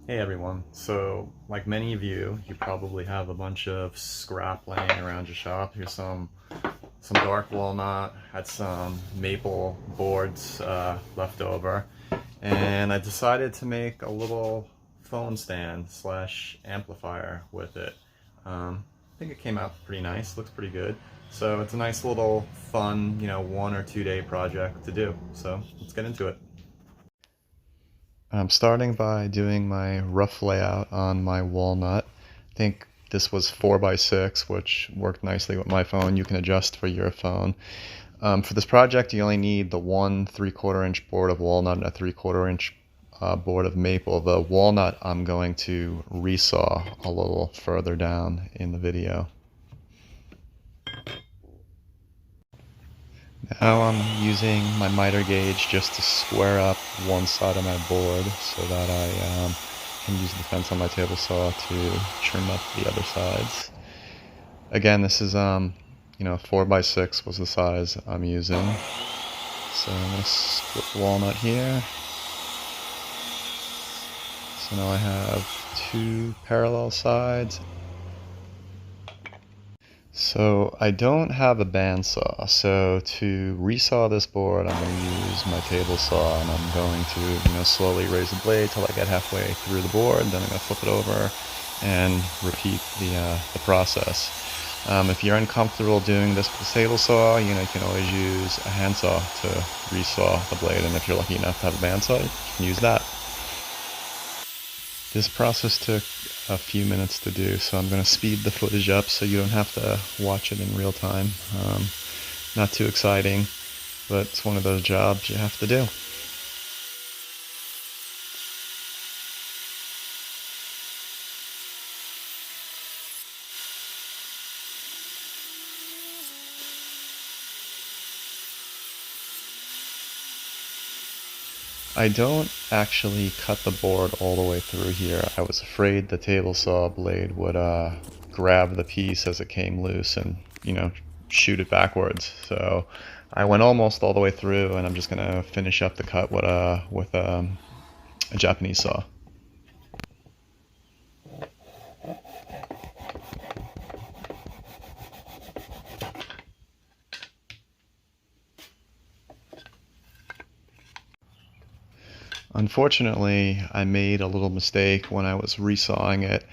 Hey everyone, so like many of you, you probably have a bunch of scrap laying around your shop. Here's some dark walnut, had some maple boards left over, and I decided to make a little phone stand slash amplifier with it. I think it came out pretty nice, looks pretty good. So it's a nice little fun, 1 or 2 day project to do. So let's get into it. I'm starting by doing my rough layout on my Walnut. I think this was 4x6, which worked nicely with my phone. You can adjust for your phone. For this project, you only need the 1 3/4 inch board of walnut and a 3/4 inch board of maple. The walnut I'm going to resaw a little further down in the video. Now I'm using my miter gauge just to square up one side of my board so that I can use the fence on my table saw to trim up the other sides. Again, this is 4x6 was the size I'm using. So I'm going to split the walnut here. So now I have 2 parallel sides. So I don't have a bandsaw, so to resaw this board I'm going to use my table saw, and I'm going to slowly raise the blade till I get halfway through the board, then I'm going to flip it over and repeat the process. If you're uncomfortable doing this with a table saw, you can always use a handsaw to resaw the blade, and if you're lucky enough to have a bandsaw, you can use that. This process took a few minutes to do, so I'm going to speed the footage up so you don't have to watch it in real time. Not too exciting, but it's one of those jobs you have to do. I don't actually cut the board all the way through here. I was afraid the table saw blade would grab the piece as it came loose and, shoot it backwards. So I went almost all the way through, and I'm just going to finish up the cut with a Japanese saw. Unfortunately, I made a little mistake when I was resawing it.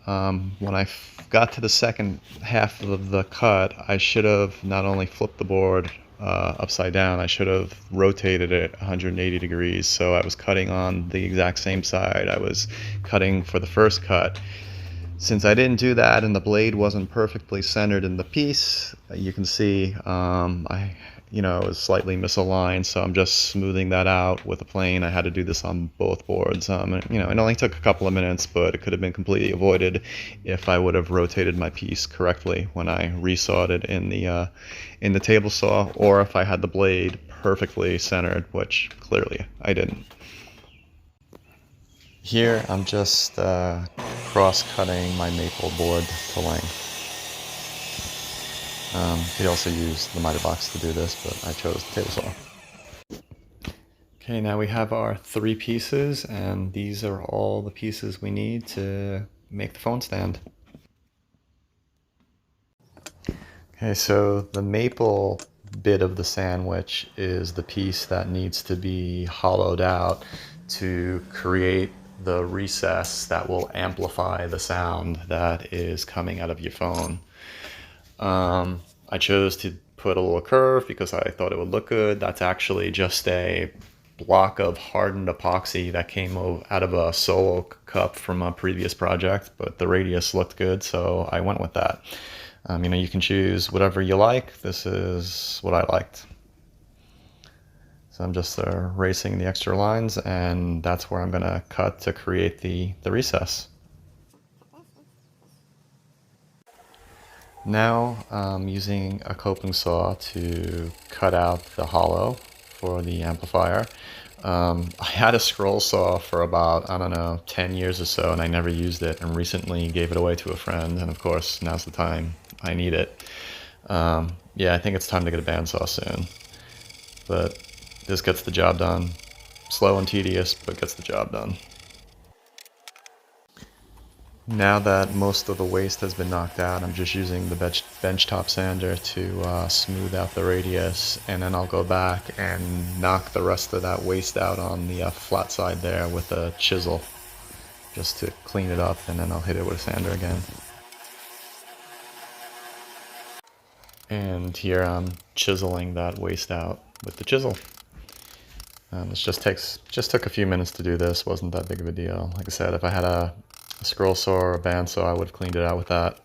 When I got to the second half of the cut, I should have not only flipped the board upside down, I should have rotated it 180 degrees. So I was cutting on the exact same side I was cutting for the first cut. Since I didn't do that and the blade wasn't perfectly centered in the piece, you can see it was slightly misaligned, so I'm just smoothing that out with a plane. I had to do this on both boards. It only took a couple of minutes, but it could have been completely avoided if I would have rotated my piece correctly when I resawed it in the table saw, or if I had the blade perfectly centered, which clearly I didn't. Here I'm just cross-cutting my maple board to length. You could also use the miter box to do this, but I chose the table saw. Okay, now we have our 3 pieces, and these are all the pieces we need to make the phone stand. Okay, so the maple bit of the sandwich is the piece that needs to be hollowed out to create the recess that will amplify the sound that is coming out of your phone. I chose to put a little curve because I thought it would look good. That's actually just a block of hardened epoxy that came out of a solo cup from a previous project, but the radius looked good, so I went with that. You can choose whatever you like. This is what I liked. So I'm just erasing the extra lines, and that's where I'm going to cut to create the recess. Now I'm using a coping saw to cut out the hollow for the amplifier. I had a scroll saw for about, 10 years or so, and I never used it, and recently gave it away to a friend, and of course now's the time I need it. Yeah, I think it's time to get a bandsaw soon, but this gets the job done. Slow and tedious, but gets the job done. Now that most of the waste has been knocked out, I'm just using the bench top sander to smooth out the radius, and then I'll go back and knock the rest of that waste out on the flat side there with a chisel, just to clean it up, and then I'll hit it with a sander again. And here I'm chiseling that waste out with the chisel. This just took a few minutes to do this, wasn't that big of a deal. Like I said, if I had a scroll saw or a bandsaw, I would have cleaned it out with that.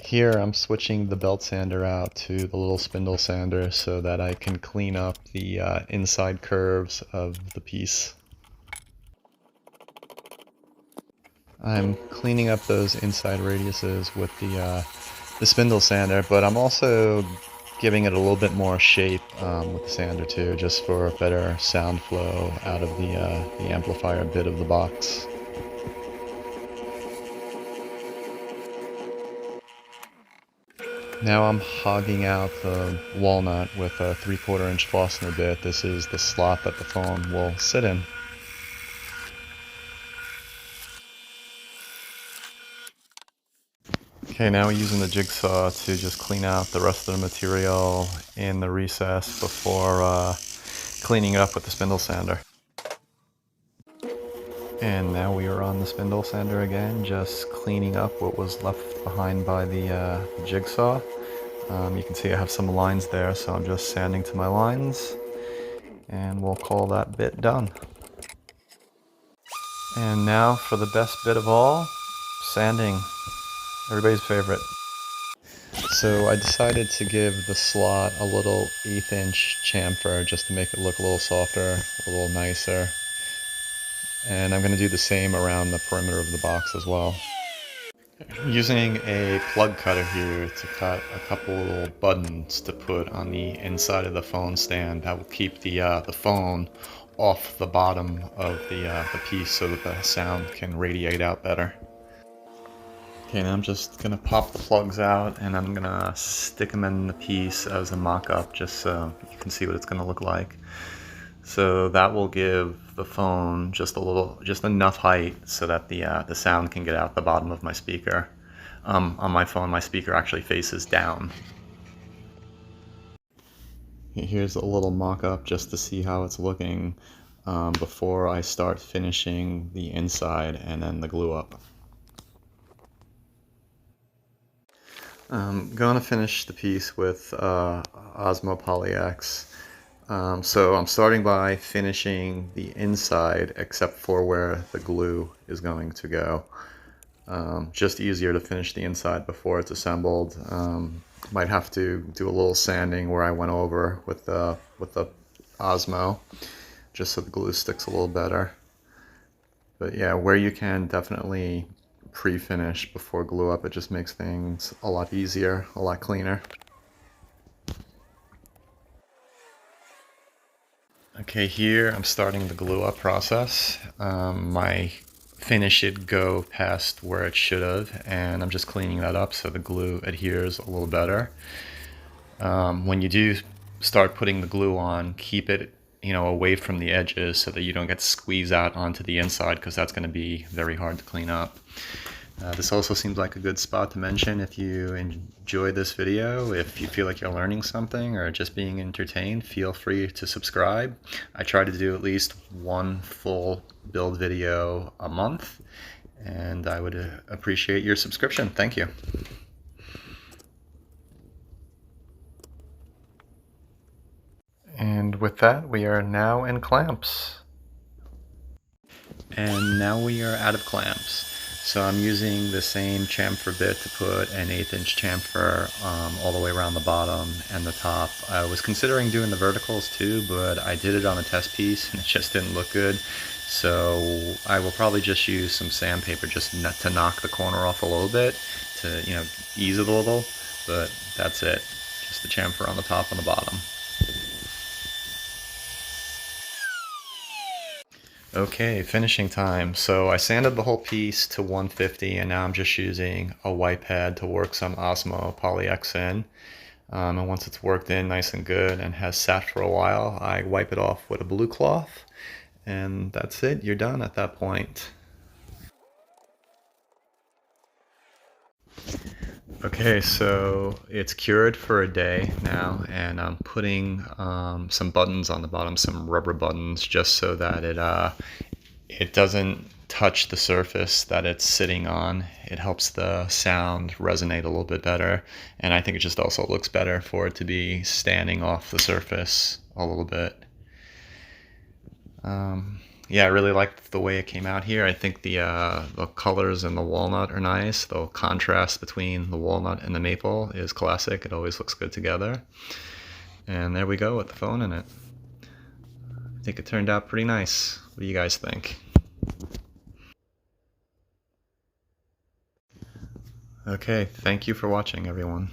Here I'm switching the belt sander out to the little spindle sander so that I can clean up the inside curves of the piece. I'm cleaning up those inside radiuses with the spindle sander, but I'm also giving it a little bit more shape with the sander too, just for better sound flow out of the amplifier bit of the box. Now I'm hogging out the walnut with a 3/4 inch Forstner bit. This is the slot that the phone will sit in. Okay, now we're using the jigsaw to just clean out the rest of the material in the recess before cleaning it up with the spindle sander. And now we are on the spindle sander again, just cleaning up what was left behind by the jigsaw. You can see I have some lines there, so I'm just sanding to my lines, and we'll call that bit done. And now for the best bit of all, sanding. Everybody's favorite. So I decided to give the slot a little 1/8 inch chamfer just to make it look a little softer, a little nicer. And I'm going to do the same around the perimeter of the box as well. I'm using a plug cutter here to cut a couple little buttons to put on the inside of the phone stand that will keep the phone off the bottom of the piece so that the sound can radiate out better. Okay, now I'm just gonna pop the plugs out and I'm gonna stick them in the piece as a mock-up just so you can see what it's gonna look like. So that will give the phone just enough height so that the sound can get out the bottom of my speaker. On my phone, my speaker actually faces down. Here's a little mock-up just to see how it's looking before I start finishing the inside and then the glue up. I'm going to finish the piece with Osmo PolyX. So I'm starting by finishing the inside except for where the glue is going to go. Just easier to finish the inside before it's assembled. Might have to do a little sanding where I went over with the Osmo, just so the glue sticks a little better. But yeah, where you can, definitely pre-finish before glue up. It just makes things a lot easier, a lot cleaner. Okay, here I'm starting the glue up process. My finish should go past where it should have, and I'm just cleaning that up so the glue adheres a little better. When you do start putting the glue on, keep it away from the edges so that you don't get squeezed out onto the inside, because that's going to be very hard to clean up. This also seems like a good spot to mention if you enjoy this video. If you feel like you're learning something or just being entertained, feel free to subscribe. I try to do at least one full build video a month, and I would appreciate your subscription. Thank you. And with that, we are now in clamps. And now we are out of clamps. So I'm using the same chamfer bit to put an 1/8 inch chamfer all the way around the bottom and the top. I was considering doing the verticals too, but I did it on a test piece and it just didn't look good. So I will probably just use some sandpaper just to knock the corner off a little bit to ease it a little, but that's it. Just the chamfer on the top and the bottom. Okay, finishing time. So I sanded the whole piece to 150, and now I'm just using a white pad to work some Osmo PolyX in. And once it's worked in nice and good and has sat for a while, I wipe it off with a blue cloth, and that's it. You're done at that point. Okay, so it's cured for a day now, and I'm putting some buttons on the bottom, some rubber buttons, just so that it doesn't touch the surface that it's sitting on. It helps the sound resonate a little bit better, and I think it just also looks better for it to be standing off the surface a little bit. Yeah, I really liked the way it came out here. I think the colors in the walnut are nice. The contrast between the walnut and the maple is classic. It always looks good together. And there we go with the phone in it. I think it turned out pretty nice. What do you guys think? Okay, thank you for watching, everyone.